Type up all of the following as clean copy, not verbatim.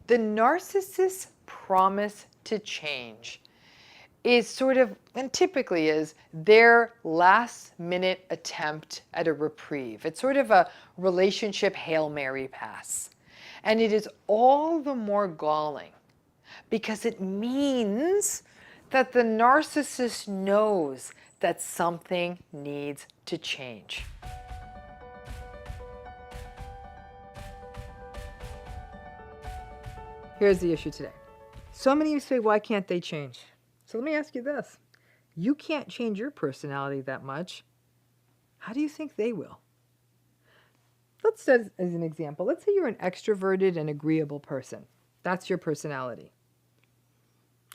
The narcissist's promise to change is sort of, and typically is, their last minute attempt at a reprieve. It's sort of a relationship Hail Mary pass. And it is all the more galling because it means that the narcissist knows that something needs to change. Here's the issue today. So many of you say, why can't they change? So let me ask you this. You can't change your personality that much. How do you think they will? Let's say, as an example, let's say you're an extroverted and agreeable person. That's your personality.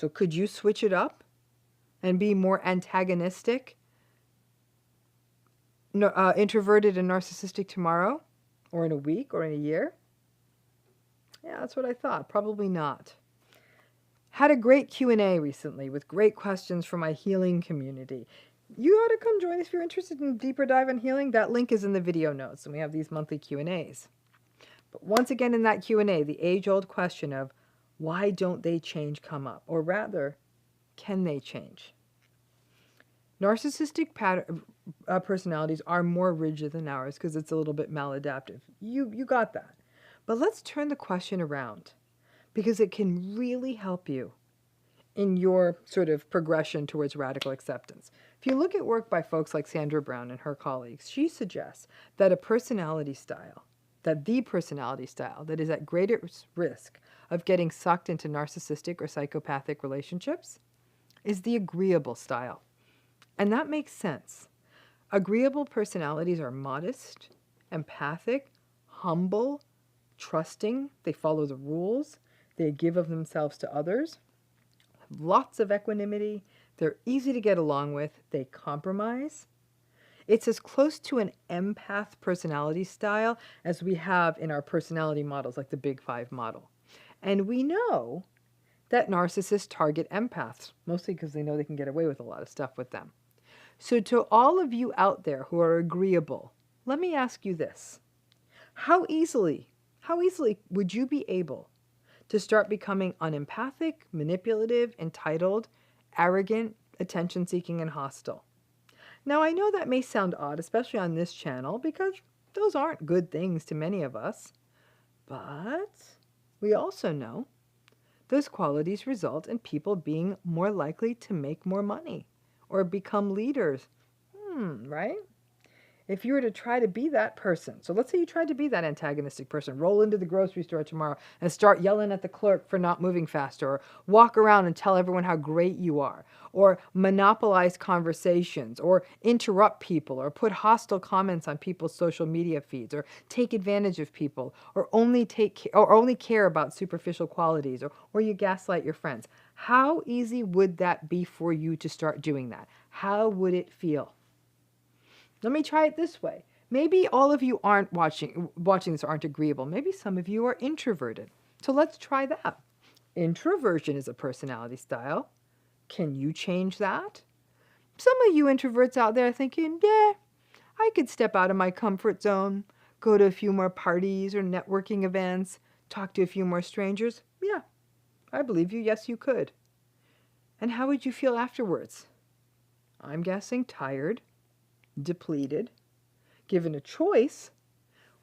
So could you switch it up and be more antagonistic, introverted and narcissistic tomorrow, or in a week, or in a year? Yeah, that's what I thought. Probably not. Had a great Q&A recently with great questions from my healing community. You ought to come join us if you're interested in a deeper dive on healing. That link is in the video notes, and we have these monthly Q&As. But once again in that Q&A, the age-old question of why don't they change come up? Or rather, can they change? Narcissistic personalities are more rigid than ours because it's a little bit maladaptive. You got that. But let's turn the question around because it can really help you in your sort of progression towards radical acceptance. If you look at work by folks like Sandra Brown and her colleagues, she suggests that the personality style that is at greatest risk of getting sucked into narcissistic or psychopathic relationships is the agreeable style. And that makes sense. Agreeable personalities are modest, empathic, humble, trusting. They follow the rules. They give of themselves to others. Lots of equanimity. They're easy to get along with. They compromise. It's as close to an empath personality style as we have in our personality models, like the Big Five model. And we know that narcissists target empaths, mostly because they know they can get away with a lot of stuff with them. So to all of you out there who are agreeable, let me ask you this. How easily would you be able to start becoming unempathic, manipulative, entitled, arrogant, attention-seeking, and hostile? Now, I know that may sound odd, especially on this channel, because those aren't good things to many of us. But we also know those qualities result in people being more likely to make more money or become leaders. Right? If you were to try to be that person, so let's say you tried to be that antagonistic person, roll into the grocery store tomorrow and start yelling at the clerk for not moving faster, or walk around and tell everyone how great you are, or monopolize conversations, or interrupt people, or put hostile comments on people's social media feeds, or take advantage of people, or only care about superficial qualities, or you gaslight your friends. How easy would that be for you to start doing that? How would it feel? Let me try it this way. Maybe all of you aren't watching this aren't agreeable. Maybe some of you are introverted. So let's try that. Introversion is a personality style. Can you change that? Some of you introverts out there are thinking, yeah, I could step out of my comfort zone, go to a few more parties or networking events, talk to a few more strangers. Yeah, I believe you. Yes, you could. And how would you feel afterwards? I'm guessing tired, depleted. Given a choice,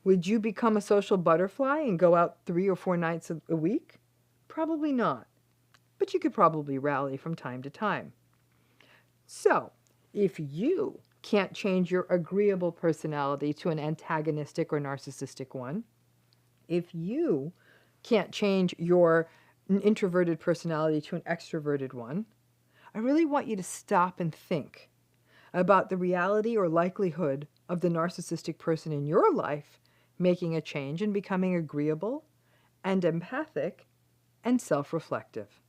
would you become a social butterfly and go out 3 or 4 nights a week? Probably not, but you could probably rally from time to time. So, if you can't change your agreeable personality to an antagonistic or narcissistic one, if you can't change your introverted personality to an extroverted one, I really want you to stop and think about the reality or likelihood of the narcissistic person in your life making a change and becoming agreeable and empathic and self-reflective.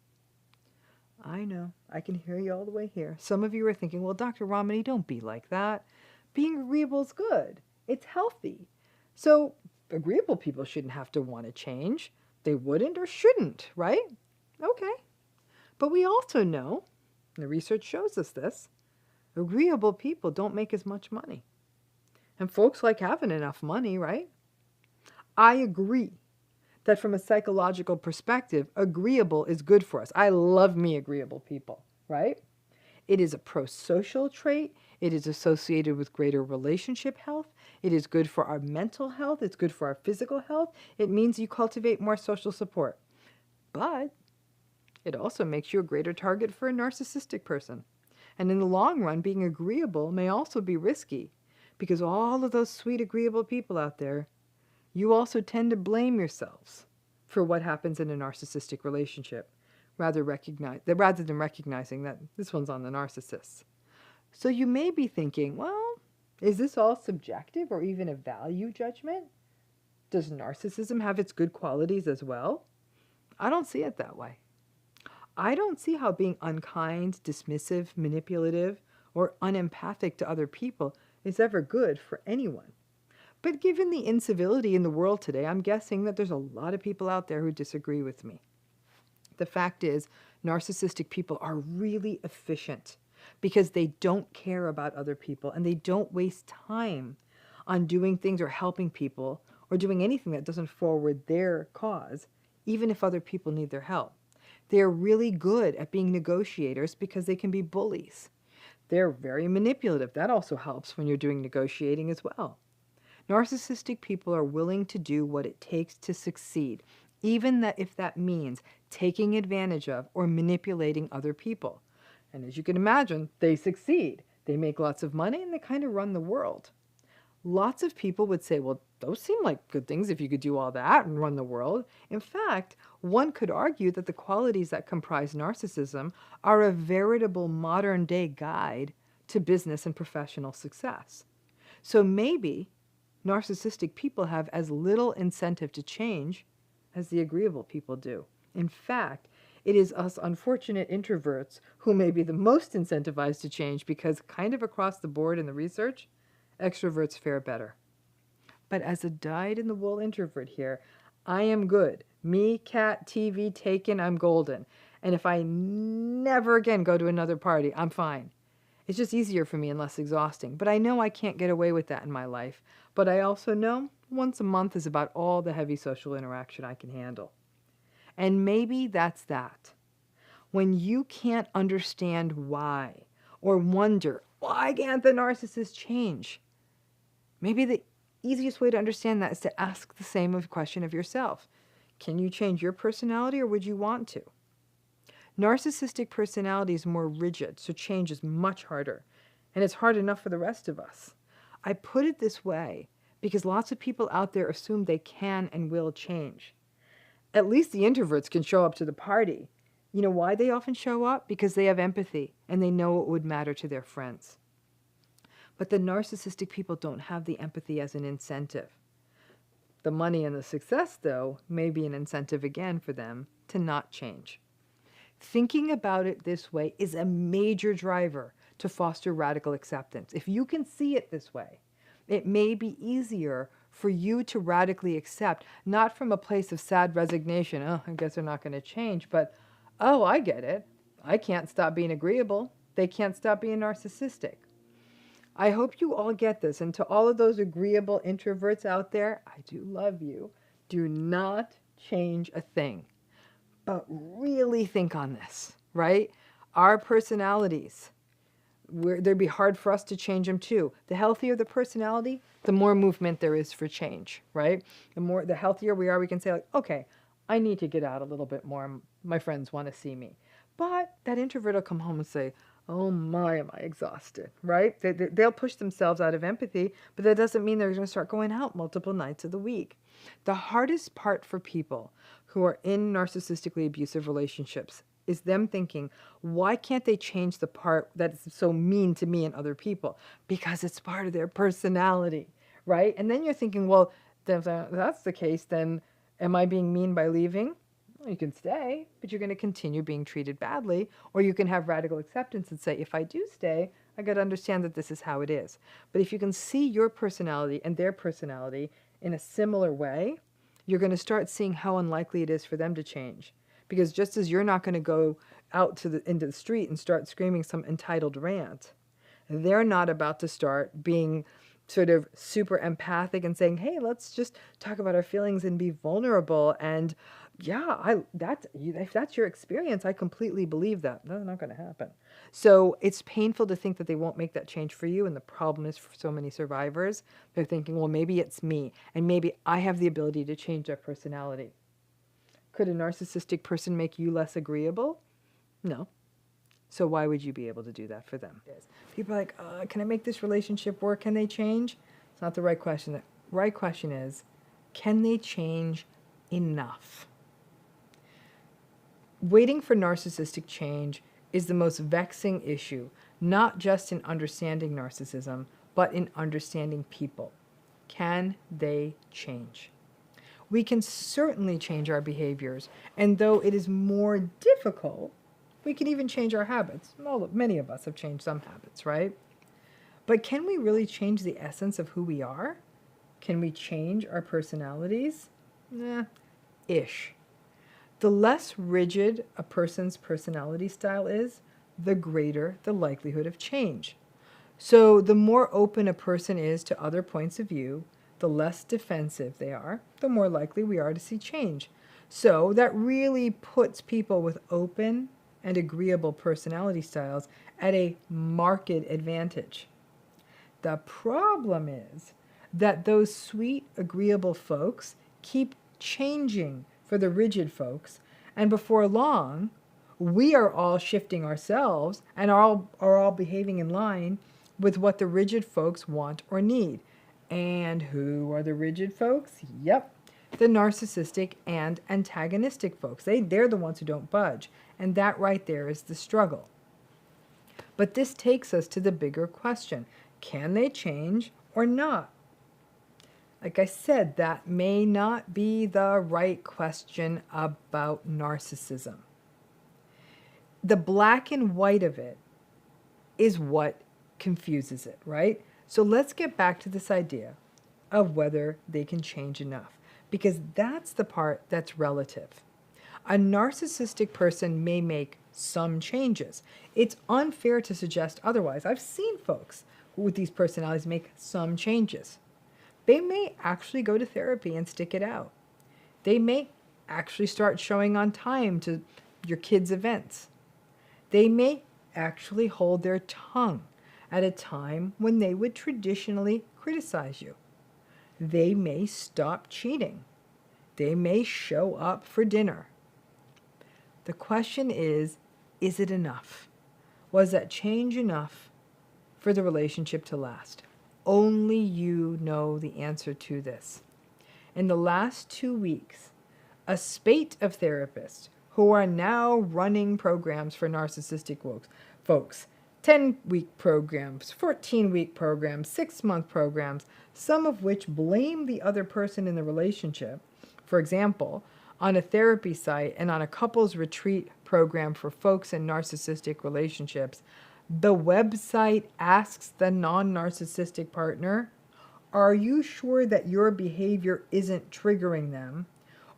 I know, I can hear you all the way here. Some of you are thinking, well, Dr. Ramani, don't be like that. Being agreeable is good. It's healthy. So agreeable people shouldn't have to want to change. They wouldn't or shouldn't, right? Okay. But we also know, and the research shows us this, agreeable people don't make as much money. And folks like having enough money, right? I agree that from a psychological perspective, agreeable is good for us. I love me agreeable people, right? It is a pro-social trait. It is associated with greater relationship health. It is good for our mental health. It's good for our physical health. It means you cultivate more social support. But it also makes you a greater target for a narcissistic person. And in the long run, being agreeable may also be risky, because all of those sweet, agreeable people out there, you also tend to blame yourselves for what happens in a narcissistic relationship, rather than recognizing that this one's on the narcissist. So you may be thinking, well, is this all subjective or even a value judgment? Does narcissism have its good qualities as well? I don't see it that way. I don't see how being unkind, dismissive, manipulative, or unempathic to other people is ever good for anyone. But given the incivility in the world today, I'm guessing that there's a lot of people out there who disagree with me. The fact is, narcissistic people are really efficient because they don't care about other people and they don't waste time on doing things or helping people or doing anything that doesn't forward their cause, even if other people need their help. They're really good at being negotiators because they can be bullies. They're very manipulative. That also helps when you're doing negotiating as well. Narcissistic people are willing to do what it takes to succeed, even if that means taking advantage of or manipulating other people. And as you can imagine, they succeed. They make lots of money and they kind of run the world. Lots of people would say, well, those seem like good things if you could do all that and run the world. In fact, one could argue that the qualities that comprise narcissism are a veritable modern-day guide to business and professional success. So maybe narcissistic people have as little incentive to change as the agreeable people do. In fact, it is us unfortunate introverts who may be the most incentivized to change because kind of across the board in the research, extroverts fare better. But as a dyed-in-the-wool introvert here, I am good. Me, cat, TV, taken, I'm golden. And if I never again go to another party, I'm fine. It's just easier for me and less exhausting. But I know I can't get away with that in my life. But I also know once a month is about all the heavy social interaction I can handle. And maybe that's that. When you can't understand why, or wonder, why can't the narcissist change? Maybe the easiest way to understand that is to ask the same question of yourself. Can you change your personality, or would you want to? Narcissistic personality is more rigid, so change is much harder. And it's hard enough for the rest of us. I put it this way because lots of people out there assume they can and will change. At least the introverts can show up to the party. You know why they often show up? Because they have empathy and they know it would matter to their friends. But the narcissistic people don't have the empathy as an incentive. The money and the success, though, may be an incentive again for them to not change. Thinking about it this way is a major driver to foster radical acceptance. If you can see it this way, it may be easier for you to radically accept, not from a place of sad resignation, oh, I guess they're not going to change, but, oh, I get it. I can't stop being agreeable. They can't stop being narcissistic. I hope you all get this. And to all of those agreeable introverts out there, I do love you. Do not change a thing. But really think on this, right? Our personalities, there'd be hard for us to change them too. The healthier the personality, the more movement there is for change, right? The healthier we are, we can say like, okay, I need to get out a little bit more. My friends want to see me. But that introvert will come home and say, oh my, am I exhausted, right? They'll push themselves out of empathy, but that doesn't mean they're going to start going out multiple nights of the week. The hardest part for people who are in narcissistically abusive relationships is them thinking, why can't they change the part that is so mean to me and other people? Because it's part of their personality, right? And then you're thinking, well, if that's the case, then am I being mean by leaving? Well, you can stay, but you're going to continue being treated badly. Or you can have radical acceptance and say, if I do stay, I got to understand that this is how it is. But if you can see your personality and their personality in a similar way, you're going to start seeing how unlikely it is for them to change. Because just as you're not going to go out into the street and start screaming some entitled rant, they're not about to start being sort of super empathic and saying, hey, let's just talk about our feelings and be vulnerable. And yeah, if that's your experience, I completely believe that. That's not going to happen. So it's painful to think that they won't make that change for you. And the problem is, for so many survivors, they're thinking, well, maybe it's me, and maybe I have the ability to change their personality. Could a narcissistic person make you less agreeable? No. So why would you be able to do that for them? People are like, can I make this relationship work? Can they change? It's not the right question. The right question is, can they change enough? Waiting for narcissistic change is the most vexing issue, not just in understanding narcissism, but in understanding people. Can they change? We can certainly change our behaviors, and though it is more difficult, we can even change our habits. Well, many of us have changed some habits, right? But can we really change the essence of who we are? Can we change our personalities? Ish. The less rigid a person's personality style is, the greater the likelihood of change. So the more open a person is to other points of view, the less defensive they are, the more likely we are to see change. So that really puts people with open and agreeable personality styles at a marked advantage. The problem is that those sweet, agreeable folks keep changing for the rigid folks, and before long, we are all shifting ourselves and are all behaving in line with what the rigid folks want or need. And who are the rigid folks? Yep, the narcissistic and antagonistic folks. They're the ones who don't budge. And that right there is the struggle. But this takes us to the bigger question. Can they change or not? Like I said, that may not be the right question about narcissism. The black and white of it is what confuses it, right? So let's get back to this idea of whether they can change enough, because that's the part that's relative. A narcissistic person may make some changes. It's unfair to suggest otherwise. I've seen folks with these personalities make some changes. They may actually go to therapy and stick it out. They may actually start showing on time to your kids' events. They may actually hold their tongue at a time when they would traditionally criticize you. They may stop cheating. They may show up for dinner. The question is it enough? Was that change enough for the relationship to last? Only you know the answer to this. In the last 2 weeks, a spate of therapists who are now running programs for narcissistic folks, 10-week programs, 14-week programs, 6-month programs, some of which blame the other person in the relationship. For example, on a therapy site and on a couples retreat program for folks in narcissistic relationships, the website asks the non-narcissistic partner, are you sure that your behavior isn't triggering them?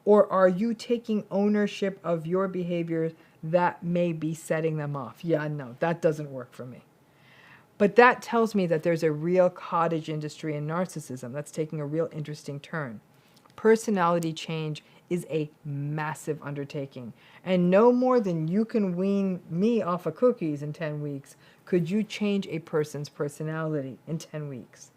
Or are you taking ownership of your behavior that may be setting them off? Yeah, no, that doesn't work for me. But that tells me that there's a real cottage industry in narcissism that's taking a real interesting turn. Personality change is a massive undertaking, and no more than you can wean me off of cookies in 10 weeks could you change a person's personality in 10 weeks.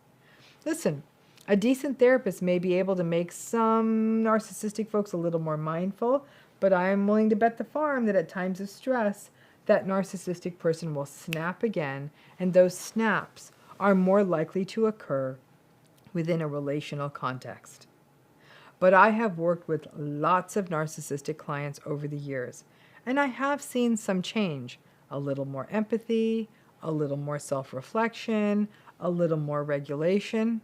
Listen, a decent therapist may be able to make some narcissistic folks a little more mindful, but I am willing to bet the farm that at times of stress, that narcissistic person will snap again, and those snaps are more likely to occur within a relational context. But I have worked with lots of narcissistic clients over the years, and I have seen some change. A little more empathy, a little more self-reflection, a little more regulation.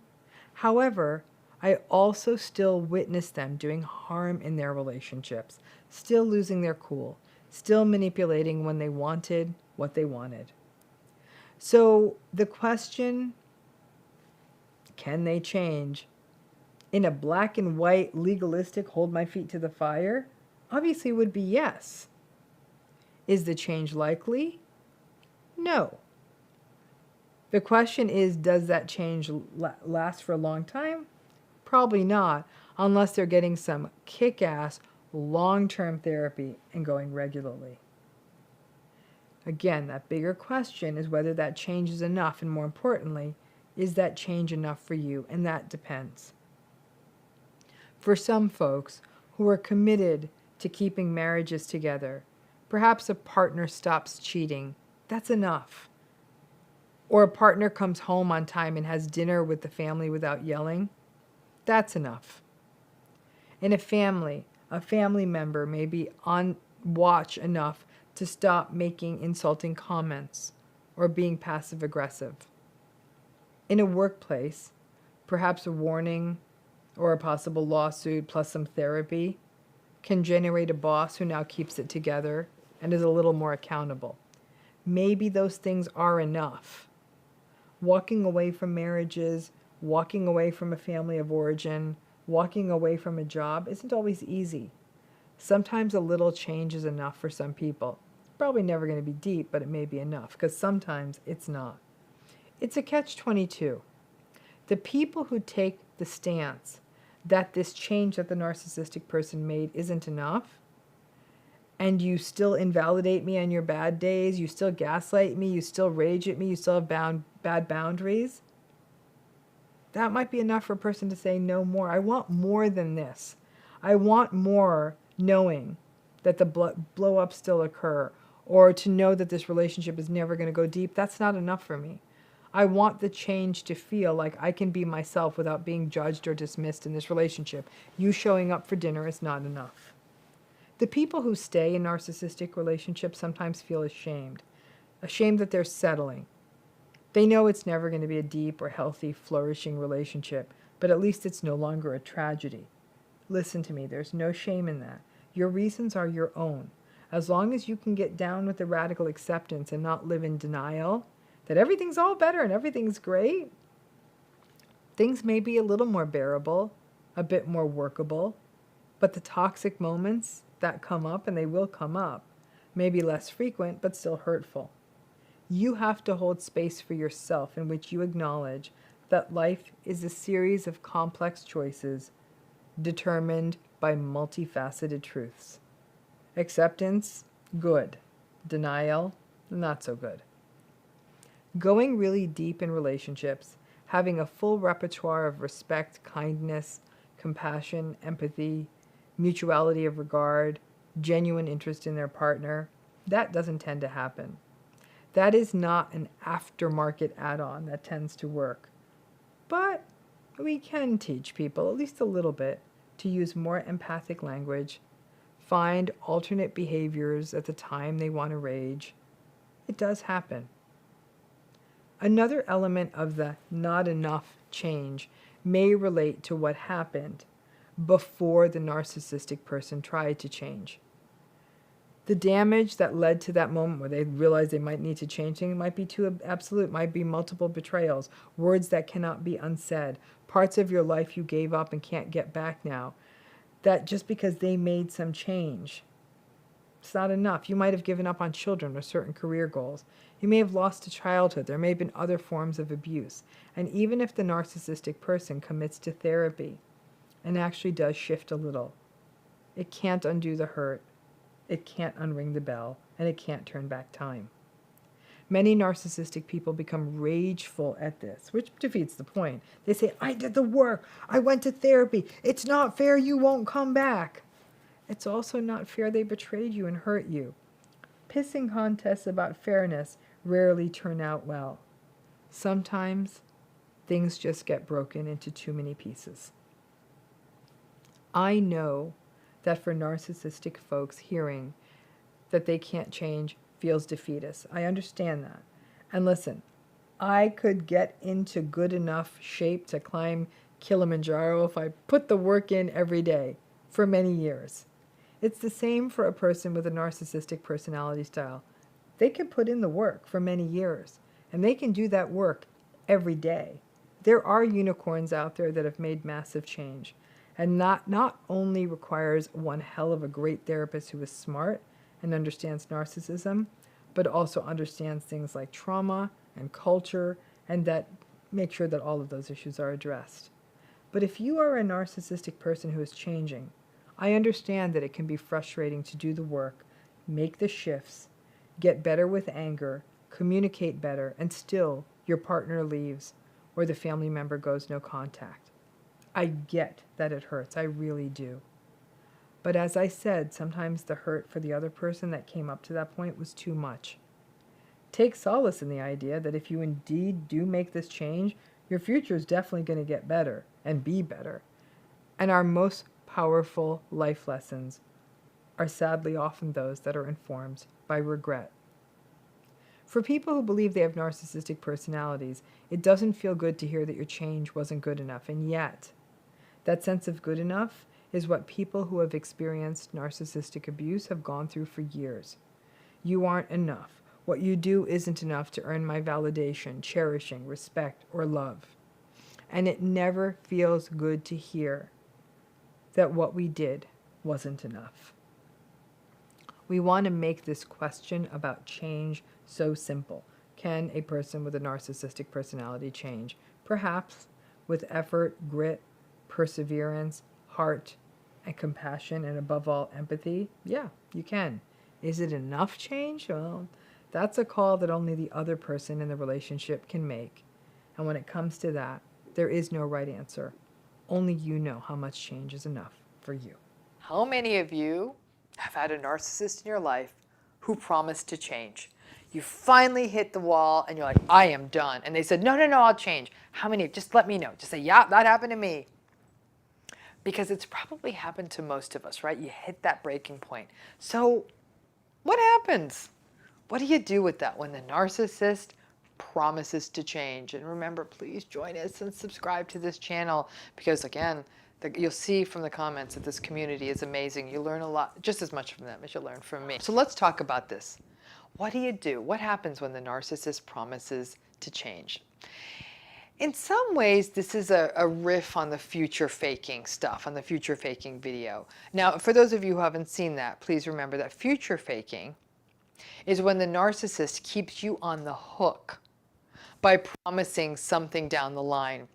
However, I also still witness them doing harm in their relationships, still losing their cool, still manipulating when they wanted what they wanted. So the question, can they change? In a black and white, legalistic, hold my feet to the fire, obviously would be yes. Is the change likely? No. The question is, does that change last for a long time? Probably not, unless they're getting some kick-ass long-term therapy and going regularly. Again, that bigger question is whether that change is enough, and more importantly, is that change enough for you? And that depends. For some folks who are committed to keeping marriages together, perhaps a partner stops cheating. That's enough. Or a partner comes home on time and has dinner with the family without yelling. That's enough. In a family member may be on watch enough to stop making insulting comments or being passive aggressive. In a workplace, perhaps a warning or a possible lawsuit plus some therapy can generate a boss who now keeps it together and is a little more accountable. Maybe those things are enough. Walking away from marriages, walking away from a family of origin, walking away from a job isn't always easy. Sometimes a little change is enough for some people. It's probably never going to be deep, but it may be enough, because sometimes it's not. It's a catch-22. The people who take the stance that this change that the narcissistic person made isn't enough, and you still invalidate me on your bad days, you still gaslight me, you still rage at me, you still have bad boundaries, that might be enough for a person to say no more. I want more than this. I want more knowing that the blow-ups still occur, or to know that this relationship is never going to go deep. That's not enough for me. I want the change to feel like I can be myself without being judged or dismissed in this relationship. You showing up for dinner is not enough. The people who stay in narcissistic relationships sometimes feel ashamed that they're settling. They know it's never going to be a deep or healthy, flourishing relationship, but at least it's no longer a tragedy. Listen to me, there's no shame in that. Your reasons are your own. As long as you can get down with the radical acceptance and not live in denial that everything's all better and everything's great, things may be a little more bearable, a bit more workable, but the toxic moments that come up, and they will come up, may be less frequent but still hurtful. You have to hold space for yourself in which you acknowledge that life is a series of complex choices determined by multifaceted truths. Acceptance, good. Denial, not so good. Going really deep in relationships, having a full repertoire of respect, kindness, compassion, empathy, mutuality of regard, genuine interest in their partner, that doesn't tend to happen. That is not an aftermarket add-on that tends to work. But we can teach people, at least a little bit, to use more empathic language, find alternate behaviors at the time they want to rage. It does happen. Another element of the not enough change may relate to what happened before the narcissistic person tried to change. The damage that led to that moment where they realized they might need to change things might be too absolute, might be multiple betrayals, words that cannot be unsaid, parts of your life you gave up and can't get back now, that just because they made some change, it's not enough. You might have given up on children or certain career goals. You may have lost a childhood. There may have been other forms of abuse. And even if the narcissistic person commits to therapy and actually does shift a little, it can't undo the hurt. It can't unring the bell, and it can't turn back time. Many narcissistic people become rageful at this, which defeats the point. They say, I did the work. I went to therapy. It's not fair you won't come back. It's also not fair they betrayed you and hurt you. Pissing contests about fairness rarely turn out well. Sometimes things just get broken into too many pieces. I know that for narcissistic folks, hearing that they can't change feels defeatist. I understand that. And listen, I could get into good enough shape to climb Kilimanjaro if I put the work in every day for many years. It's the same for a person with a narcissistic personality style. They can put in the work for many years, and they can do that work every day. There are unicorns out there that have made massive change, and not only requires one hell of a great therapist who is smart and understands narcissism, but also understands things like trauma and culture and that make sure that all of those issues are addressed. But if you are a narcissistic person who is changing, I understand that it can be frustrating to do the work, make the shifts, get better with anger, communicate better, and still your partner leaves or the family member goes no contact. I get that it hurts, I really do. But as I said, sometimes the hurt for the other person that came up to that point was too much. Take solace in the idea that if you indeed do make this change, your future is definitely going to get better and be better. And our most powerful life lessons are sadly often those that are informed by regret. For people who believe they have narcissistic personalities, it doesn't feel good to hear that your change wasn't good enough, and yet that sense of good enough is what people who have experienced narcissistic abuse have gone through for years. You aren't enough. What you do isn't enough to earn my validation, cherishing, respect, or love. And it never feels good to hear that what we did wasn't enough. We want to make this question about change so simple. Can a person with a narcissistic personality change? Perhaps with effort, grit, perseverance, heart, and compassion, and above all, empathy. Yeah, you can. Is it enough change? Well, that's a call that only the other person in the relationship can make. And when it comes to that, there is no right answer. Only you know how much change is enough for you. How many of you have had a narcissist in your life who promised to change? You finally hit the wall and you're like, I am done. And they said, no, I'll change. How many? Just let me know. Just say, yeah, that happened to me. Because it's probably happened to most of us, right? You hit that breaking point. So what happens? What do you do with that when the narcissist promises to change? And remember, please join us and subscribe to this channel because, again, you'll see from the comments that this community is amazing. You learn a lot, just as much from them as you learn from me. So let's talk about this. What do you do? What happens when the narcissist promises to change? In some ways, this is a riff on the future faking stuff, on the future faking video. Now, for those of you who haven't seen that, please remember that future faking is when the narcissist keeps you on the hook by promising something down the line.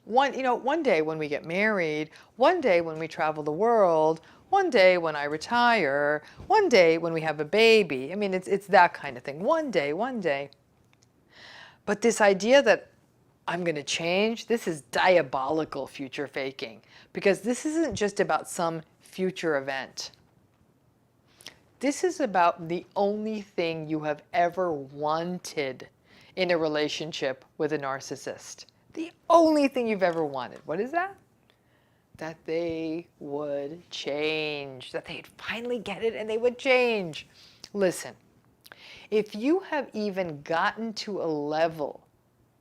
One day when we get married, one day when we travel the world, one day when I retire, one day when we have a baby. I mean, it's that kind of thing. One day. But this idea that I'm going to change, this is diabolical future faking, because this isn't just about some future event. This is about the only thing you have ever wanted in a relationship with a narcissist. The only thing you've ever wanted. What is that? That they would change, that they'd finally get it and they would change. Listen, if you have even gotten to a level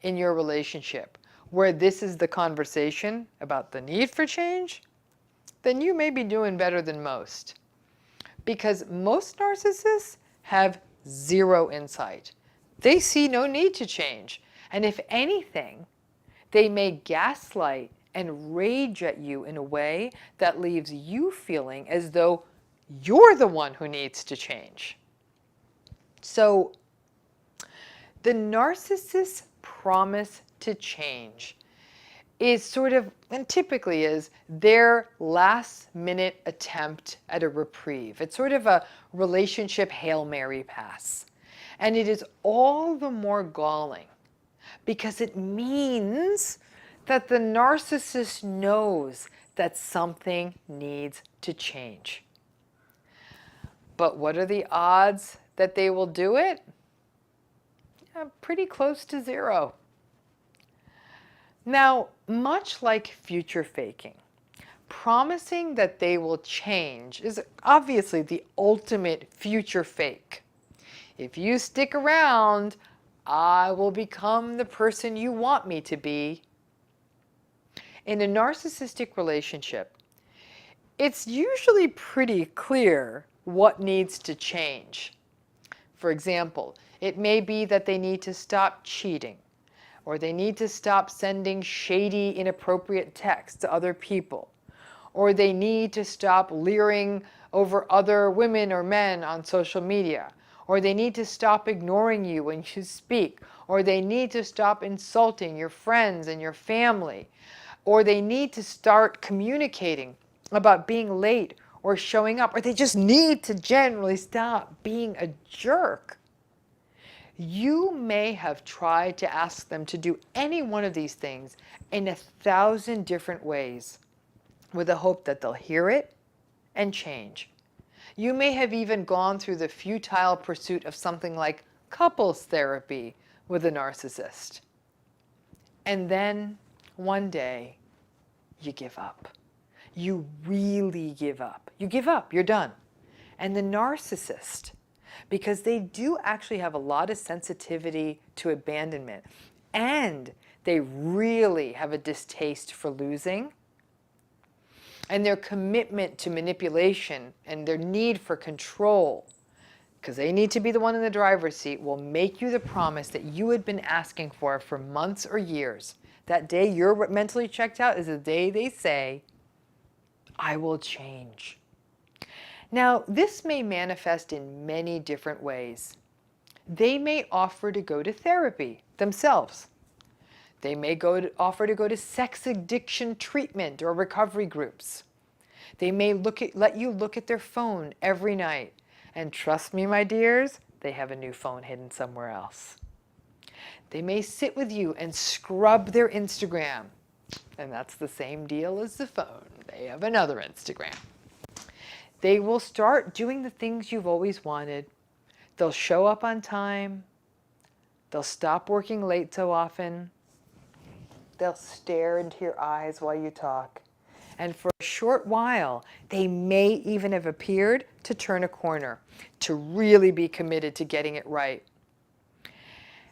in your relationship where this is the conversation about the need for change, then you may be doing better than most. Because most narcissists have zero insight. They see no need to change. And if anything, they may gaslight and rage at you in a way that leaves you feeling as though you're the one who needs to change. So the narcissist's promise to change is sort of, and typically is, their last-minute attempt at a reprieve. It's sort of a relationship Hail Mary pass. And it is all the more galling because it means that the narcissist knows that something needs to change. But what are the odds that they will do it? Pretty close to zero. Now, much like future faking, promising that they will change is obviously the ultimate future fake. If you stick around, I will become the person you want me to be. In a narcissistic relationship, it's usually pretty clear what needs to change. For example, it may be that they need to stop cheating, or they need to stop sending shady, inappropriate texts to other people, or they need to stop leering over other women or men on social media, or they need to stop ignoring you when you speak, or they need to stop insulting your friends and your family, or they need to start communicating about being late or showing up, or they just need to generally stop being a jerk. You may have tried to ask them to do any one of these things in 1,000 different ways with the hope that they'll hear it and change. You may have even gone through the futile pursuit of something like couples therapy with a narcissist. And then one day, you give up. You really give up. You give up, you're done. And the narcissist, because they do actually have a lot of sensitivity to abandonment, and they really have a distaste for losing, and their commitment to manipulation and their need for control, because they need to be the one in the driver's seat, will make you the promise that you had been asking for months or years. That day you're mentally checked out is the day they say, I will change. Now, this may manifest in many different ways. They may offer to go to therapy themselves. They may offer to go to sex addiction treatment or recovery groups. They may let you look at their phone every night. And trust me, my dears, they have a new phone hidden somewhere else. They may sit with you and scrub their Instagram. And that's the same deal as the phone. They have another Instagram. They will start doing the things you've always wanted. They'll show up on time. They'll stop working late so often. They'll stare into your eyes while you talk. And for a short while, they may even have appeared to turn a corner, to really be committed to getting it right.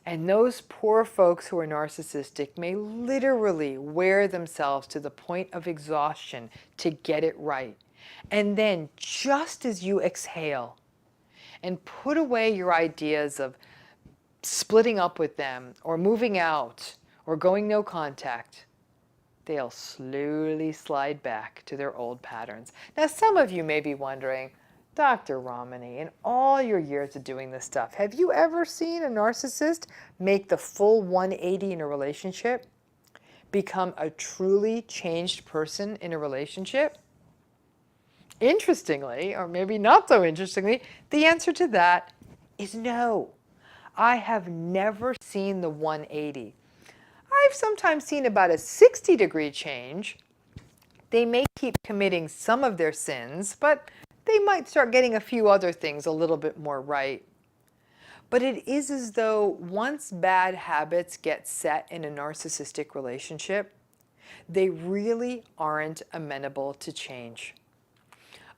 And those poor folks who are narcissistic may literally wear themselves to the point of exhaustion to get it right. And then, just as you exhale and put away your ideas of splitting up with them or moving out or going no contact, they'll slowly slide back to their old patterns. Now, some of you may be wondering, Dr. Ramani, in all your years of doing this stuff, have you ever seen a narcissist make the full 180 in a relationship? Become a truly changed person in a relationship? Interestingly, or maybe not so interestingly, the answer to that is no. I have never seen the 180. I've sometimes seen about a 60-degree change. They may keep committing some of their sins, but they might start getting a few other things a little bit more right. But it is as though once bad habits get set in a narcissistic relationship, they really aren't amenable to change.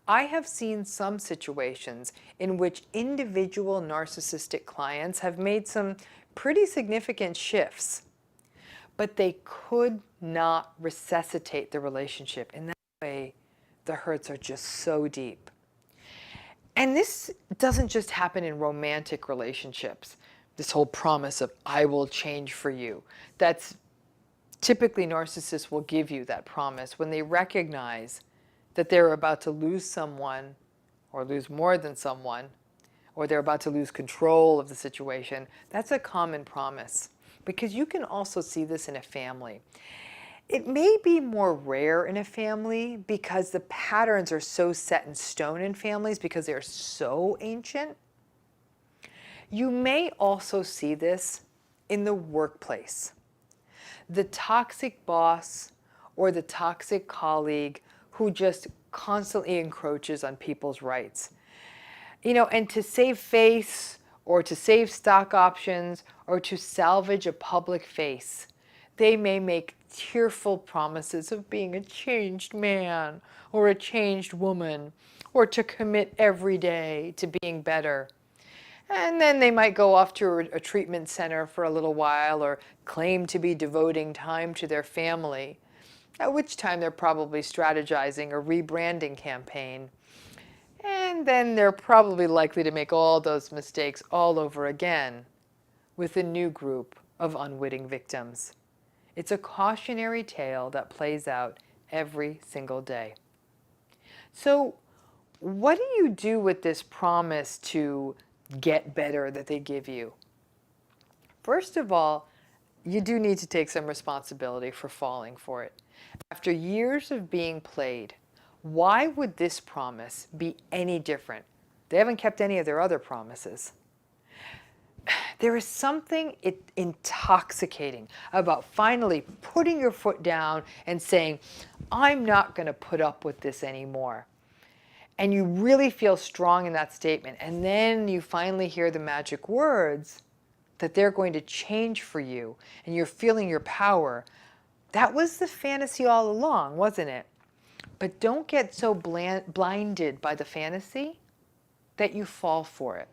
I have seen some situations in which individual narcissistic clients have made some pretty significant shifts, but they could not resuscitate the relationship. In that way, the hurts are just so deep. And this doesn't just happen in romantic relationships, this whole promise of, I will change for you. That's typically narcissists will give you that promise when they recognize that they're about to lose someone, or lose more than someone, or they're about to lose control of the situation. That's a common promise, because you can also see this in a family. It may be more rare in a family because the patterns are so set in stone in families because they're so ancient. You may also see this in the workplace. The toxic boss or the toxic colleague who just constantly encroaches on people's rights. And to save face or to save stock options or to salvage a public face, they may make tearful promises of being a changed man or a changed woman, or to commit every day to being better. And then they might go off to a treatment center for a little while or claim to be devoting time to their family, at which time they're probably strategizing a rebranding campaign. And then they're probably likely to make all those mistakes all over again with a new group of unwitting victims. It's a cautionary tale that plays out every single day. So what do you do with this promise to get better that they give you? First of all, you do need to take some responsibility for falling for it. After years of being played, why would this promise be any different? They haven't kept any of their other promises. There is something intoxicating about finally putting your foot down and saying, I'm not going to put up with this anymore. And you really feel strong in that statement. And then you finally hear the magic words that they're going to change for you, and you're feeling your power. That was the fantasy all along, wasn't it? But don't get so blinded by the fantasy that you fall for it.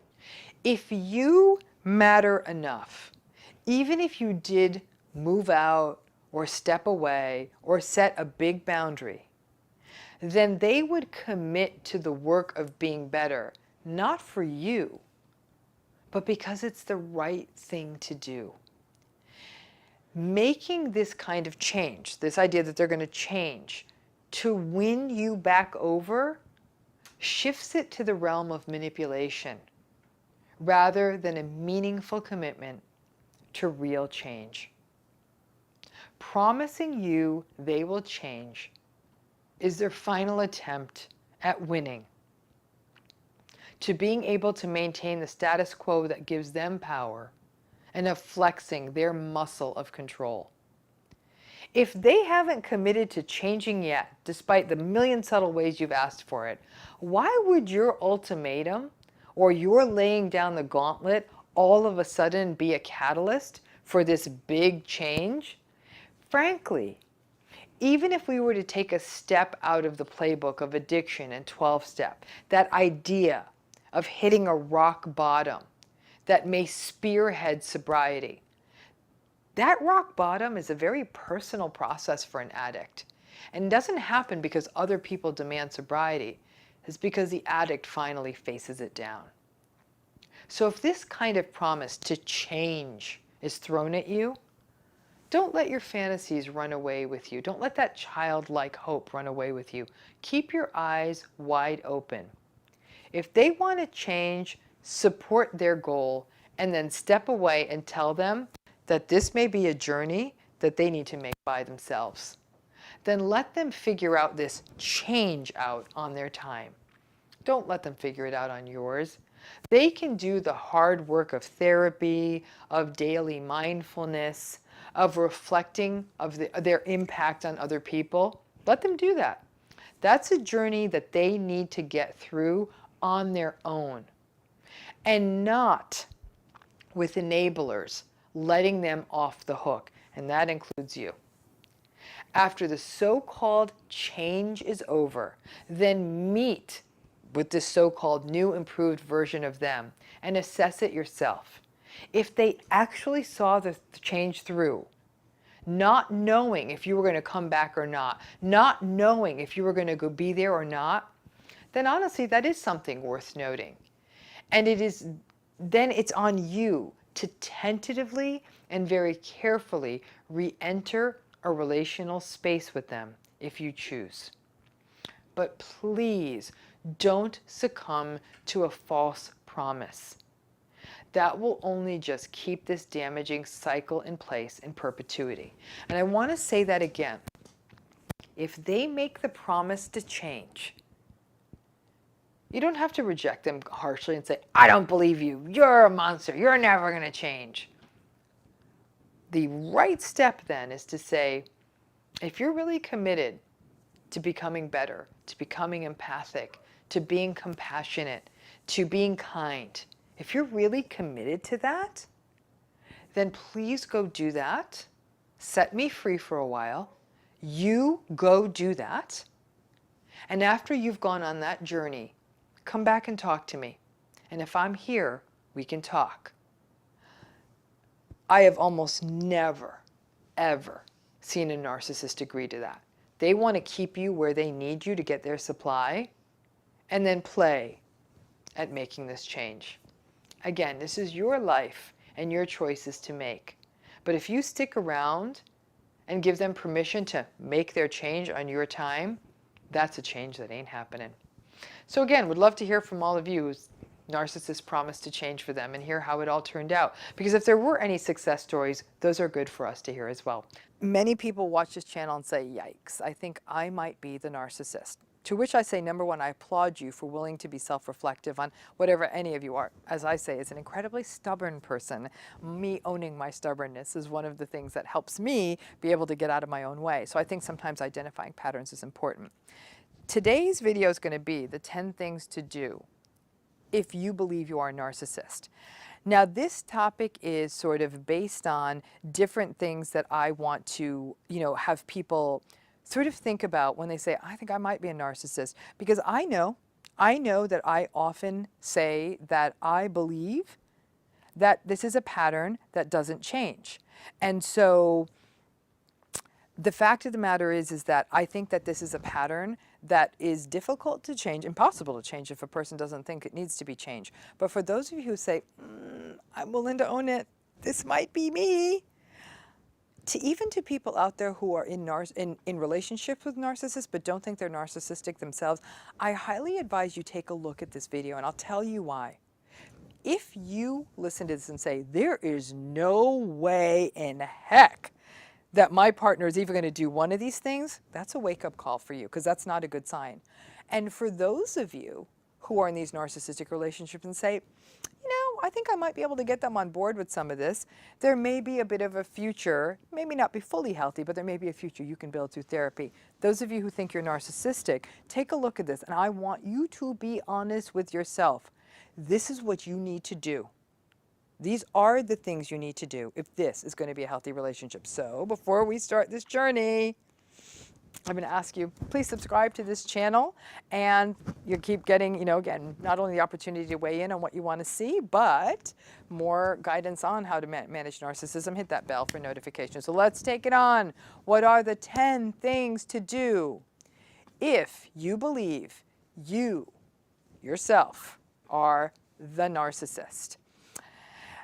If you matter enough, even if you did move out or step away or set a big boundary, then they would commit to the work of being better, not for you, but because it's the right thing to do. Making this kind of change, this idea that they're going to change to win you back over, shifts it to the realm of manipulation rather than a meaningful commitment to real change. Promising you they will change is their final attempt at winning, to being able to maintain the status quo that gives them power and of flexing their muscle of control. If they haven't committed to changing yet, despite the million subtle ways you've asked for it, why would your ultimatum or your laying down the gauntlet all of a sudden be a catalyst for this big change? Frankly, even if we were to take a step out of the playbook of addiction and 12-step, that idea of hitting a rock bottom that may spearhead sobriety, that rock bottom is a very personal process for an addict. And it doesn't happen because other people demand sobriety. It's because the addict finally faces it down. So if this kind of promise to change is thrown at you, don't let your fantasies run away with you. Don't let that childlike hope run away with you. Keep your eyes wide open. If they want to change, support their goal, and then step away and tell them that this may be a journey that they need to make by themselves. Then let them figure out this change out on their time. Don't let them figure it out on yours. They can do the hard work of therapy, of daily mindfulness, of reflecting of their impact on other people. Let them do that. That's a journey that they need to get through on their own, and not with enablers letting them off the hook, and that includes you. After the so-called change is over, then meet with this so-called new improved version of them and assess it yourself. If they actually saw the change through, not knowing if you were going to come back or not knowing if you were going to go be there or not, then honestly, that is something worth noting. And then it's on you to tentatively and very carefully re-enter a relational space with them if you choose. But please don't succumb to a false promise. That will only just keep this damaging cycle in place in perpetuity. And I want to say that again. If they make the promise to change, you don't have to reject them harshly and say, I don't believe you. You're a monster. You're never going to change. The right step then is to say, if you're really committed to becoming better, to becoming empathic, to being compassionate, to being kind, if you're really committed to that, then please go do that. Set me free for a while. You go do that. And after you've gone on that journey, come back and talk to me. And if I'm here, we can talk. I have almost never, ever seen a narcissist agree to that. They want to keep you where they need you to get their supply and then play at making this change. Again, this is your life and your choices to make. But if you stick around and give them permission to make their change on your time, that's a change that ain't happening. So again, would love to hear from all of you who's narcissists promised to change for them and hear how it all turned out. Because if there were any success stories, those are good for us to hear as well. Many people watch this channel and say, yikes, I think I might be the narcissist. To which I say, number one, I applaud you for willing to be self-reflective on whatever any of you are. As I say, as an incredibly stubborn person, me owning my stubbornness is one of the things that helps me be able to get out of my own way. So I think sometimes identifying patterns is important. Today's video is going to be the 10 things to do if you believe you are a narcissist. Now, this topic is sort of based on different things that I want to, have people sort of think about when they say, I think I might be a narcissist. Because I know that I often say that I believe that this is a pattern that doesn't change. And so the fact of the matter is that I think that this is a pattern that is difficult to change, impossible to change if a person doesn't think it needs to be changed. But for those of you who say, I'm willing to own it, this might be me, even to people out there who are in relationships with narcissists but don't think they're narcissistic themselves, I highly advise you take a look at this video, and I'll tell you why. If you listen to this and say, there is no way in heck that my partner is even going to do one of these things, that's a wake-up call for you, because that's not a good sign. And for those of you who are in these narcissistic relationships and say, I think I might be able to get them on board with some of this, there may be a bit of a future, maybe not be fully healthy, but there may be a future you can build through therapy. Those of you who think you're narcissistic, take a look at this, and I want you to be honest with yourself. This is what you need to do. These are the things you need to do if this is going to be a healthy relationship. So before we start this journey, I'm going to ask you, please subscribe to this channel, and you keep getting, again, not only the opportunity to weigh in on what you want to see, but more guidance on how to manage narcissism. Hit that bell for notifications. So let's take it on. What are the 10 things to do if you believe you, yourself, are the narcissist?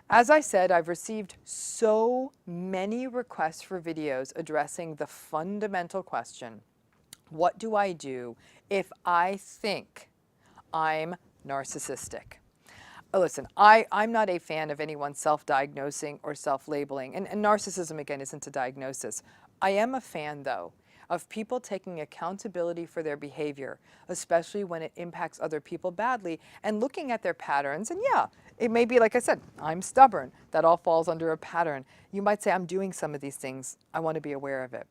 As I said, I've received so many requests for videos addressing the fundamental question, what do I do if I think I'm narcissistic? Listen, I'm not a fan of anyone self-diagnosing or self-labeling, and narcissism, again, isn't a diagnosis. I am a fan, though, of people taking accountability for their behavior, especially when it impacts other people badly, and looking at their patterns. And yeah, it may be, like I said, I'm stubborn. That all falls under a pattern. You might say, I'm doing some of these things. I want to be aware of it.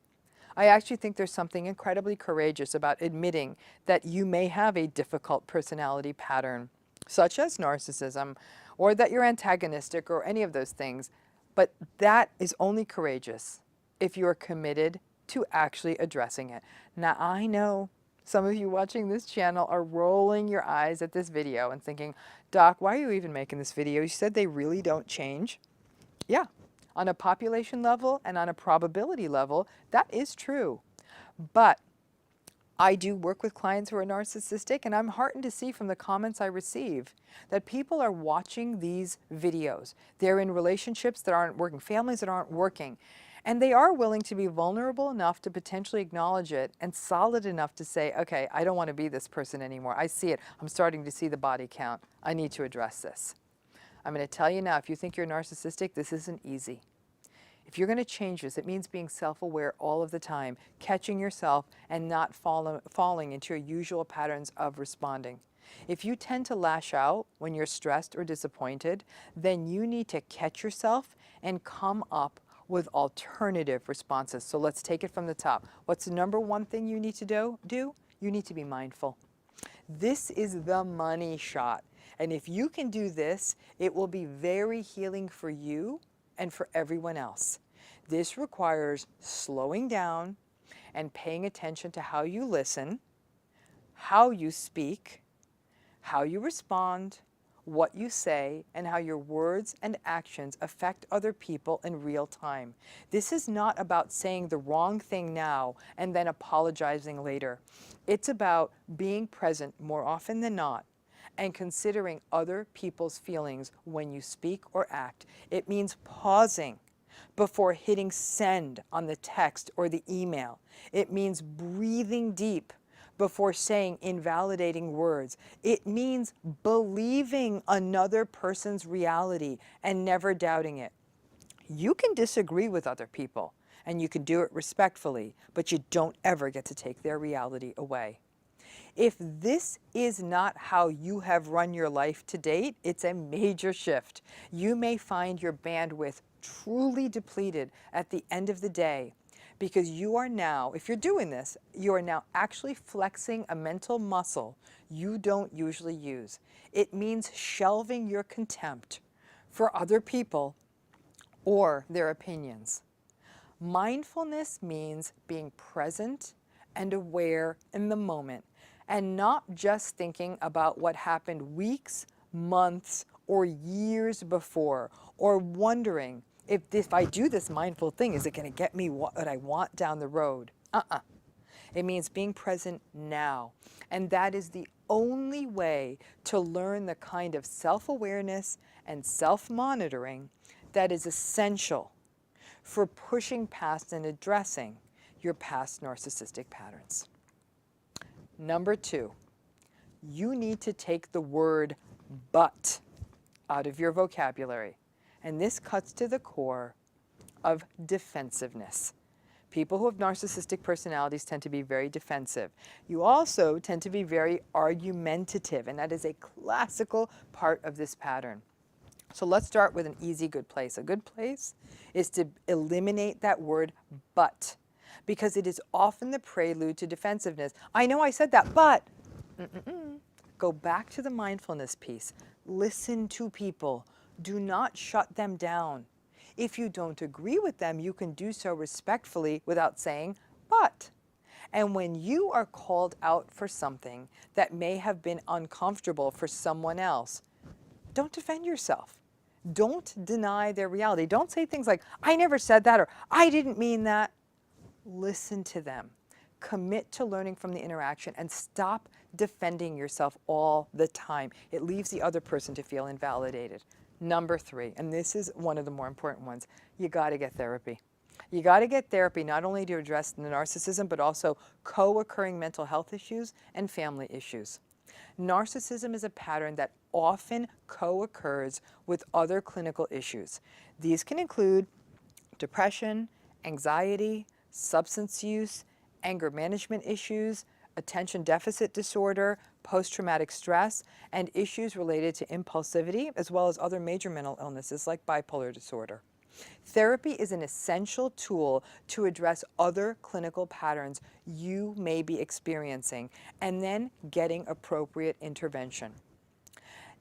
I actually think there's something incredibly courageous about admitting that you may have a difficult personality pattern, such as narcissism, or that you're antagonistic, or any of those things. But that is only courageous if you're committed to actually addressing it. Now, I know some of you watching this channel are rolling your eyes at this video and thinking, Doc, why are you even making this video? You said they really don't change. Yeah, on a population level and on a probability level, that is true. But I do work with clients who are narcissistic, and I'm heartened to see from the comments I receive that people are watching these videos. They're in relationships that aren't working, families that aren't working, and they are willing to be vulnerable enough to potentially acknowledge it and solid enough to say, okay, I don't want to be this person anymore. I see it. I'm starting to see the body count. I need to address this. I'm going to tell you now, if you think you're narcissistic, this isn't easy. If you're going to change this, it means being self-aware all of the time, catching yourself and not falling into your usual patterns of responding. If you tend to lash out when you're stressed or disappointed, then you need to catch yourself and come up with alternative responses. So let's take it from the top. What's the number one thing you need to do? You need to be mindful. This is the money shot. And if you can do this, it will be very healing for you and for everyone else. This requires slowing down and paying attention to how you listen, how you speak, how you respond, what you say, and how your words and actions affect other people in real time. This is not about saying the wrong thing now and then apologizing later. It's about being present more often than not and considering other people's feelings when you speak or act. It means pausing before hitting send on the text or the email. It means breathing deep before saying invalidating words. It means believing another person's reality and never doubting it. You can disagree with other people, and you can do it respectfully, but you don't ever get to take their reality away. If this is not how you have run your life to date, it's a major shift. You may find your bandwidth truly depleted at the end of the day, because you are now, if you're doing this, you are now actually flexing a mental muscle you don't usually use. It means shelving your contempt for other people or their opinions. Mindfulness means being present and aware in the moment, and not just thinking about what happened weeks, months, or years before, or wondering if I do this mindful thing, is it going to get me what I want down the road? It means being present now. And that is the only way to learn the kind of self-awareness and self-monitoring that is essential for pushing past and addressing your past narcissistic patterns. Number 2, you need to take the word but out of your vocabulary. And this cuts to the core of defensiveness. People who have narcissistic personalities tend to be very defensive. You also tend to be very argumentative, and that is a classical part of this pattern. So let's start with an easy good place. A good place is to eliminate that word but, because it is often the prelude to defensiveness. I know I said that, but go back to the mindfulness piece. Listen to people. Do not shut them down. If you don't agree with them, you can do so respectfully without saying but. And when you are called out for something that may have been uncomfortable for someone else, don't defend yourself. Don't deny their reality. Don't say things like, I never said that, or I didn't mean that. Listen to them. Commit to learning from the interaction and stop defending yourself all the time. It leaves the other person to feel invalidated. Number 3, and this is one of the more important ones, you got to get therapy. You got to get therapy not only to address the narcissism, but also co-occurring mental health issues and family issues. Narcissism is a pattern that often co-occurs with other clinical issues. These can include depression, anxiety, substance use, anger management issues, attention deficit disorder, post-traumatic stress, and issues related to impulsivity, as well as other major mental illnesses like bipolar disorder. Therapy is an essential tool to address other clinical patterns you may be experiencing, and then getting appropriate intervention.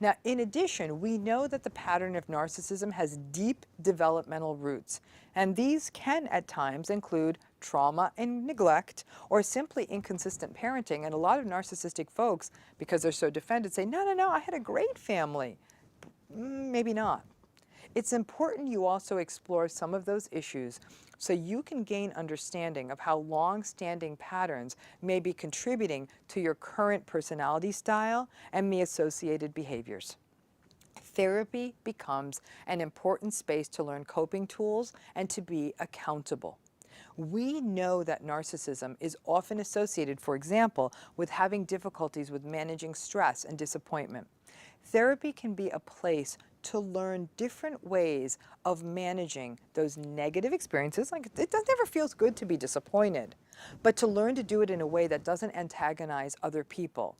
Now, in addition, we know that the pattern of narcissism has deep developmental roots, and these can at times include trauma and neglect, or simply inconsistent parenting. And a lot of narcissistic folks, because they're so defended, say, no, I had a great family. Maybe not. It's important you also explore some of those issues so you can gain understanding of how long-standing patterns may be contributing to your current personality style and the associated behaviors. Therapy becomes an important space to learn coping tools and to be accountable. We know that narcissism is often associated, for example, with having difficulties with managing stress and disappointment. Therapy can be a place to learn different ways of managing those negative experiences. Like, it never feels good to be disappointed, but to learn to do it in a way that doesn't antagonize other people.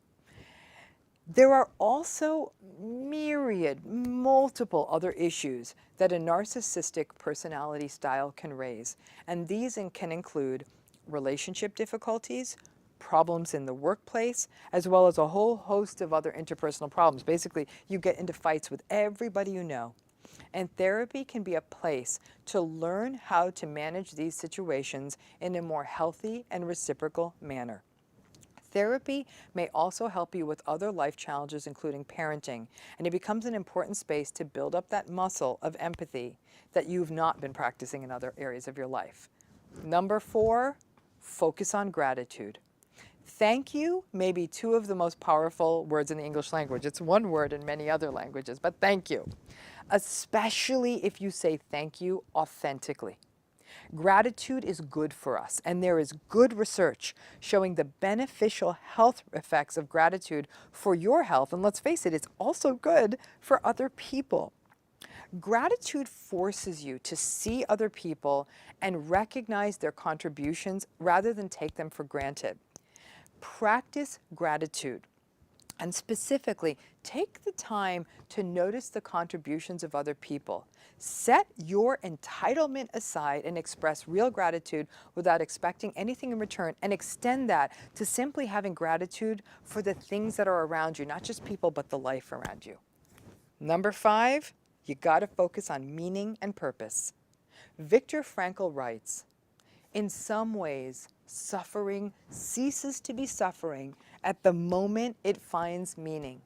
There are also multiple other issues that a narcissistic personality style can raise, and these can include relationship difficulties, problems in the workplace, as well as a whole host of other interpersonal problems. Basically, you get into fights with everybody you know. And therapy can be a place to learn how to manage these situations in a more healthy and reciprocal manner. Therapy may also help you with other life challenges, including parenting, and it becomes an important space to build up that muscle of empathy that you've not been practicing in other areas of your life. Number 4, focus on gratitude. Thank you may be 2 of the most powerful words in the English language. It's one word in many other languages, but thank you. Especially if you say thank you authentically. Gratitude is good for us, and there is good research showing the beneficial health effects of gratitude for your health. And let's face it, it's also good for other people. Gratitude forces you to see other people and recognize their contributions rather than take them for granted. Practice gratitude. And specifically, take the time to notice the contributions of other people. Set your entitlement aside and express real gratitude without expecting anything in return, and extend that to simply having gratitude for the things that are around you, not just people, but the life around you. Number 5, you got to focus on meaning and purpose. Viktor Frankl writes, "In some ways, suffering ceases to be suffering at the moment it finds meaning,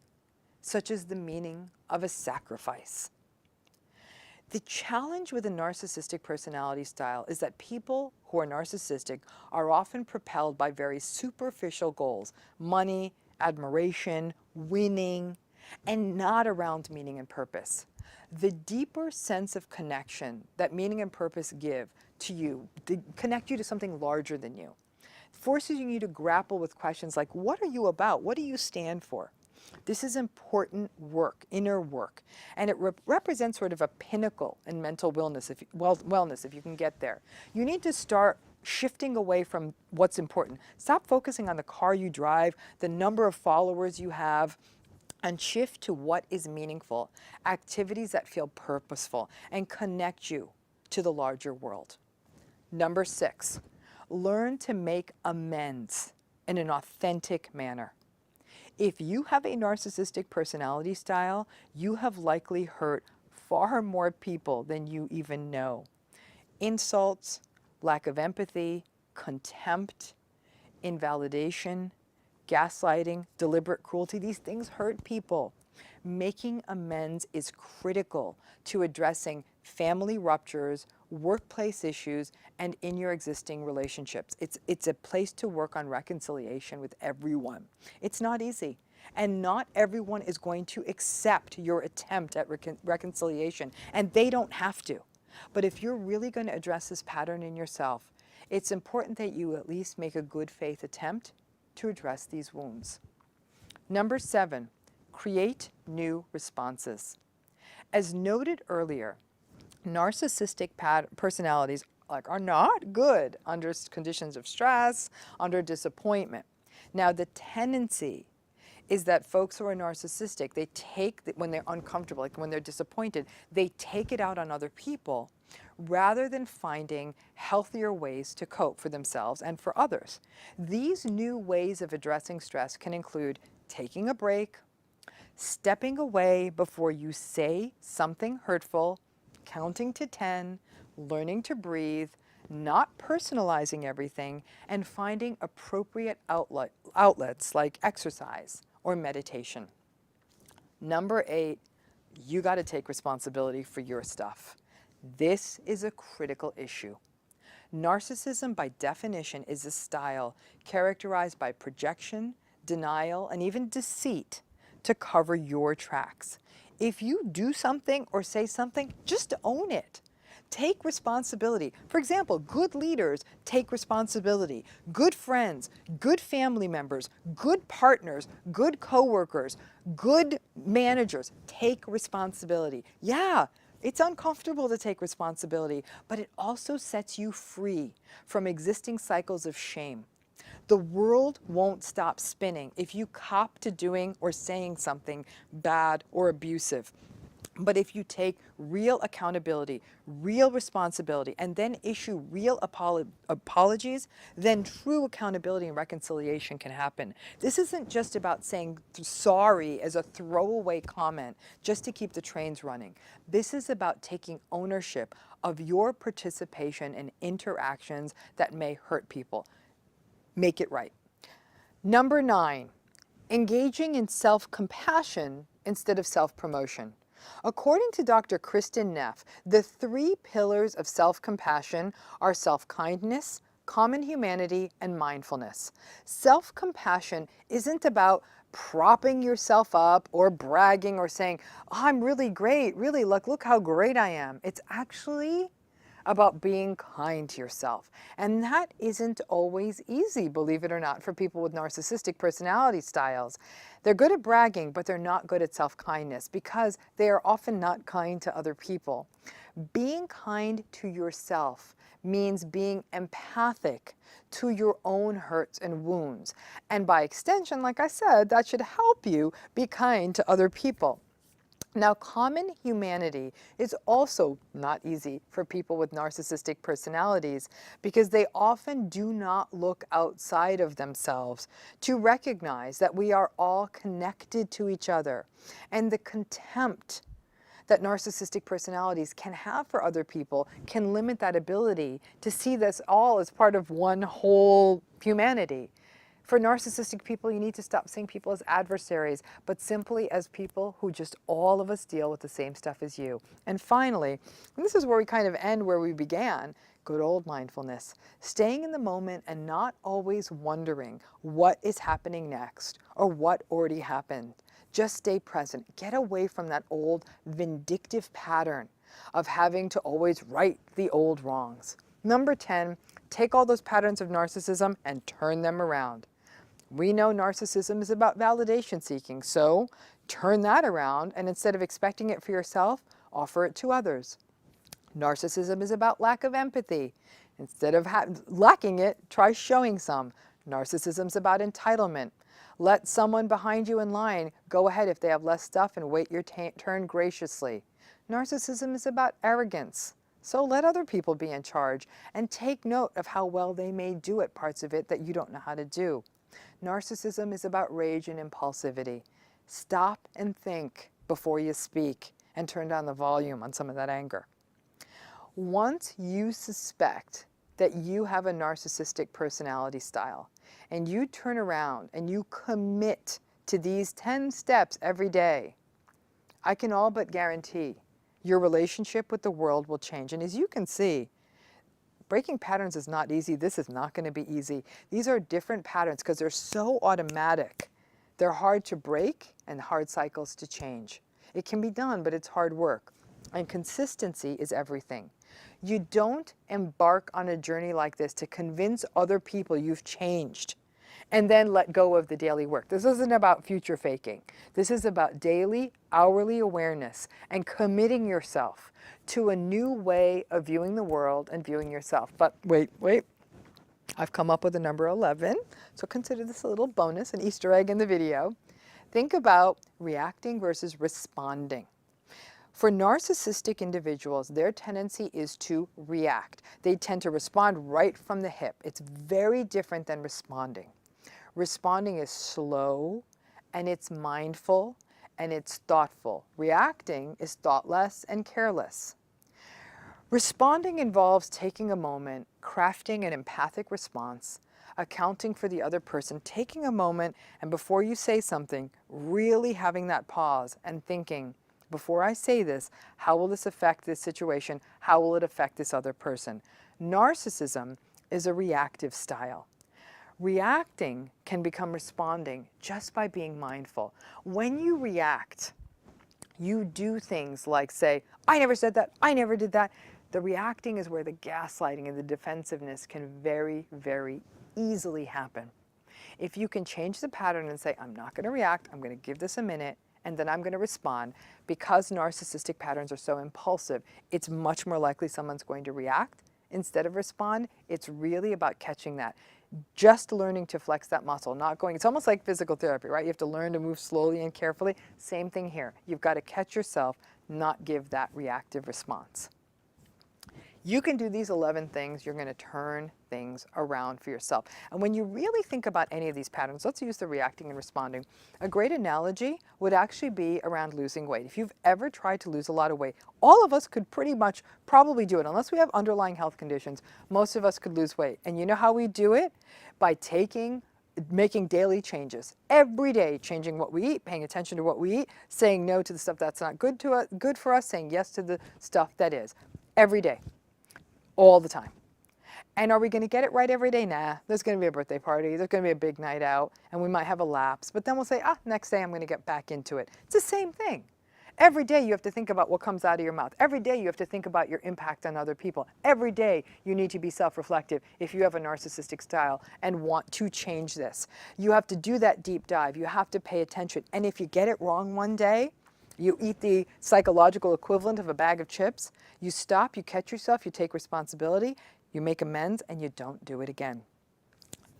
such as the meaning of a sacrifice." The challenge with a narcissistic personality style is that people who are narcissistic are often propelled by very superficial goals: money, admiration, winning, and not around meaning and purpose. The deeper sense of connection that meaning and purpose give to you, they connect you to something larger than you, forces you to grapple with questions like, what are you about? What do you stand for? This is important work, inner work, and it represents sort of a pinnacle in mental wellness if you can get there. You need to start shifting away from what's important. Stop focusing on the car you drive, the number of followers you have, and shift to what is meaningful, activities that feel purposeful and connect you to the larger world. Number 6, learn to make amends in an authentic manner. If you have a narcissistic personality style, you have likely hurt far more people than you even know. Insults, lack of empathy, contempt, invalidation, gaslighting, deliberate cruelty, these things hurt people. Making amends is critical to addressing family ruptures, workplace issues, and in your existing relationships. It's a place to work on reconciliation with everyone. It's not easy, and not everyone is going to accept your attempt at reconciliation, and they don't have to. But if you're really going to address this pattern in yourself, it's important that you at least make a good faith attempt to address these wounds. Number 7, create new responses. As noted earlier, narcissistic personalities are not good under conditions of stress, under disappointment. Now, the tendency is that folks who are narcissistic, they take, when they're uncomfortable, like when they're disappointed, they take it out on other people rather than finding healthier ways to cope for themselves and for others. These new ways of addressing stress can include taking a break, stepping away before you say something hurtful, counting to 10, learning to breathe, not personalizing everything, and finding appropriate outlets like exercise or meditation. Number 8, you got to take responsibility for your stuff. This is a critical issue. Narcissism, by definition, is a style characterized by projection, denial, and even deceit to cover your tracks. If you do something or say something, just own it. Take responsibility. For example, good leaders take responsibility. Good friends, good family members, good partners, good coworkers, good managers take responsibility. Yeah, it's uncomfortable to take responsibility, but it also sets you free from existing cycles of shame. The world won't stop spinning if you cop to doing or saying something bad or abusive. But if you take real accountability, real responsibility, and then issue real apologies, then true accountability and reconciliation can happen. This isn't just about saying sorry as a throwaway comment just to keep the trains running. This is about taking ownership of your participation in interactions that may hurt people. Make it right. Number 9, engaging in self-compassion instead of self-promotion. According to Dr. Kristen Neff, the 3 pillars of self-compassion are self-kindness, common humanity, and mindfulness. Self-compassion isn't about propping yourself up or bragging or saying, oh, I'm really great, really, look how great I am. It's actually about being kind to yourself. And that isn't always easy, believe it or not, for people with narcissistic personality styles. They're good at bragging, but they're not good at self-kindness because they are often not kind to other people. Being kind to yourself means being empathic to your own hurts and wounds. And by extension, like I said, that should help you be kind to other people. Now, common humanity is also not easy for people with narcissistic personalities because they often do not look outside of themselves to recognize that we are all connected to each other. And the contempt that narcissistic personalities can have for other people can limit that ability to see this all as part of one whole humanity. For narcissistic people, you need to stop seeing people as adversaries, but simply as people who just all of us deal with the same stuff as you. And finally, and this is where we kind of end where we began, good old mindfulness. Staying in the moment and not always wondering what is happening next or what already happened. Just stay present. Get away from that old vindictive pattern of having to always right the old wrongs. Number 10, take all those patterns of narcissism and turn them around. We know narcissism is about validation seeking, so turn that around and instead of expecting it for yourself, offer it to others. Narcissism is about lack of empathy. Instead of lacking it, try showing some. Narcissism is about entitlement. Let someone behind you in line go ahead if they have less stuff and wait your turn graciously. Narcissism is about arrogance. So let other people be in charge and take note of how well they may do at parts of it that you don't know how to do. Narcissism is about rage and impulsivity. Stop and think before you speak and turn down the volume on some of that anger. Once you suspect that you have a narcissistic personality style and you turn around and you commit to these 10 steps every day, I can all but guarantee your relationship with the world will change. And as you can see, breaking patterns is not easy. This is not going to be easy. These are different patterns because they're so automatic. They're hard to break and hard cycles to change. It can be done, but it's hard work. And consistency is everything. You don't embark on a journey like this to convince other people you've changed and then let go of the daily work. This isn't about future faking. This is about daily, hourly awareness and committing yourself to a new way of viewing the world and viewing yourself. But wait, I've come up with a number 11, so consider this a little bonus, an Easter egg in the video. Think about reacting versus responding. For narcissistic individuals, their tendency is to react. They tend to respond right from the hip. It's very different than responding. Responding is slow, and it's mindful, and it's thoughtful. Reacting is thoughtless and careless. Responding involves taking a moment, crafting an empathic response, accounting for the other person, taking a moment, and before you say something, really having that pause and thinking, before I say this, how will this affect this situation? How will it affect this other person? Narcissism is a reactive style. Reacting can become responding just by being mindful. When you react, you do things like say, I never said that, I never did that. The reacting is where the gaslighting and the defensiveness can very, very easily happen. If you can change the pattern and say, I'm not going to react, I'm going to give this a minute, and then I'm going to respond, because narcissistic patterns are so impulsive, it's much more likely someone's going to react instead of respond. It's really about catching that. Just learning to flex that muscle, not going, it's almost like physical therapy, right? You have to learn to move slowly and carefully. Same thing here. You've got to catch yourself, not give that reactive response. You can do these 11 things. You're going to turn things around for yourself. And when you really think about any of these patterns, let's use the reacting and responding. A great analogy would actually be around losing weight. If you've ever tried to lose a lot of weight, all of us could pretty much probably do it. Unless we have underlying health conditions, most of us could lose weight. And you know how we do it? By making daily changes. Every day, changing what we eat, paying attention to what we eat, saying no to the stuff that's not good for us, saying yes to the stuff that is. Every day. All the time. And are we going to get it right every day? Nah, there's going to be a birthday party, there's going to be a big night out, and we might have a lapse, but then we'll say, next day I'm going to get back into it. It's the same thing. Every day you have to think about what comes out of your mouth. Every day you have to think about your impact on other people. Every day you need to be self-reflective if you have a narcissistic style and want to change this. You have to do that deep dive. You have to pay attention. And if you get it wrong one day, you eat the psychological equivalent of a bag of chips, you stop, you catch yourself, you take responsibility, you make amends, and you don't do it again.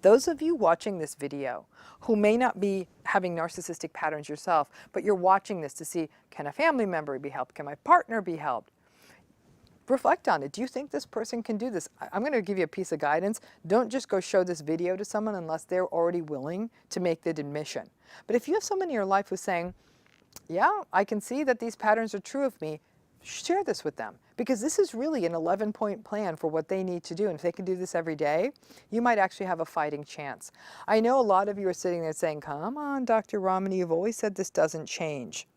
Those of you watching this video who may not be having narcissistic patterns yourself, but you're watching this to see, can a family member be helped? Can my partner be helped? Reflect on it. Do you think this person can do this? I'm going to give you a piece of guidance. Don't just go show this video to someone unless they're already willing to make the admission. But if you have someone in your life who's saying, yeah, I can see that these patterns are true of me, share this with them, because this is really an 11-point plan for what they need to do. And if they can do this every day, you might actually have a fighting chance. I know a lot of you are sitting there saying, come on, Dr. Ramani, you've always said this doesn't change.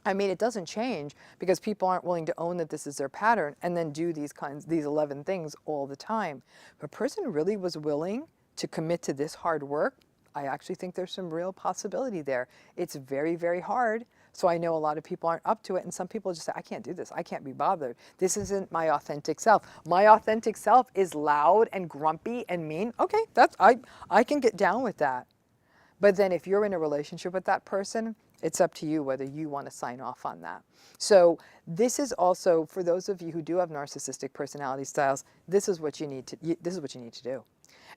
I mean, it doesn't change because people aren't willing to own that this is their pattern and then do these 11 things all the time. If a person really was willing to commit to this hard work, I actually think there's some real possibility there. It's very, very hard. So I know a lot of people aren't up to it, and some people just say, I can't do this. I can't be bothered. This isn't my authentic self. My authentic self is loud and grumpy and mean. Okay, I can get down with that. But then if you're in a relationship with that person, it's up to you whether you want to sign off on that. So this is also, for those of you who do have narcissistic personality styles, this is what you need to do.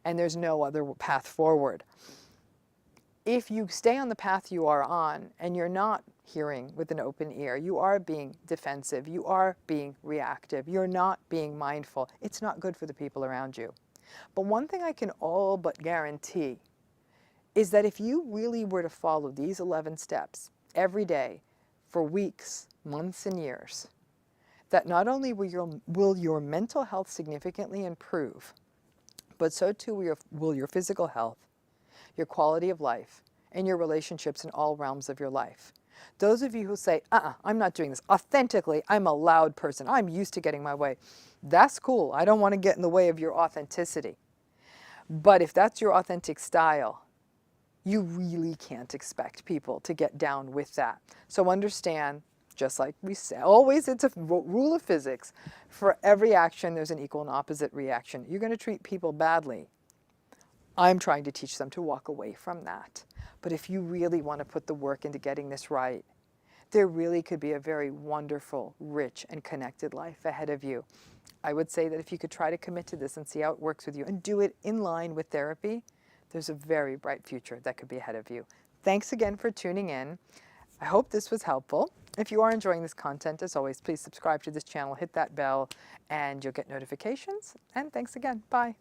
And there's no other path forward. If you stay on the path you are on and you're not hearing with an open ear, you are being defensive, you are being reactive, you're not being mindful, it's not good for the people around you. But one thing I can all but guarantee is that if you really were to follow these 11 steps every day for weeks, months, and years, that not only will your mental health significantly improve, but so too will your physical health, your quality of life, and your relationships in all realms of your life. Those of you who say, I'm not doing this authentically, I'm a loud person, I'm used to getting my way, that's cool. I don't want to get in the way of your authenticity. But if that's your authentic style, you really can't expect people to get down with that. So understand, just like we say, always it's a rule of physics, for every action there's an equal and opposite reaction. You're going to treat people badly. I'm trying to teach them to walk away from that. But if you really want to put the work into getting this right, there really could be a very wonderful, rich, and connected life ahead of you. I would say that if you could try to commit to this and see how it works with you and do it in line with therapy, there's a very bright future that could be ahead of you. Thanks again for tuning in. I hope this was helpful. If you are enjoying this content, as always, please subscribe to this channel, hit that bell, and you'll get notifications. And thanks again. Bye.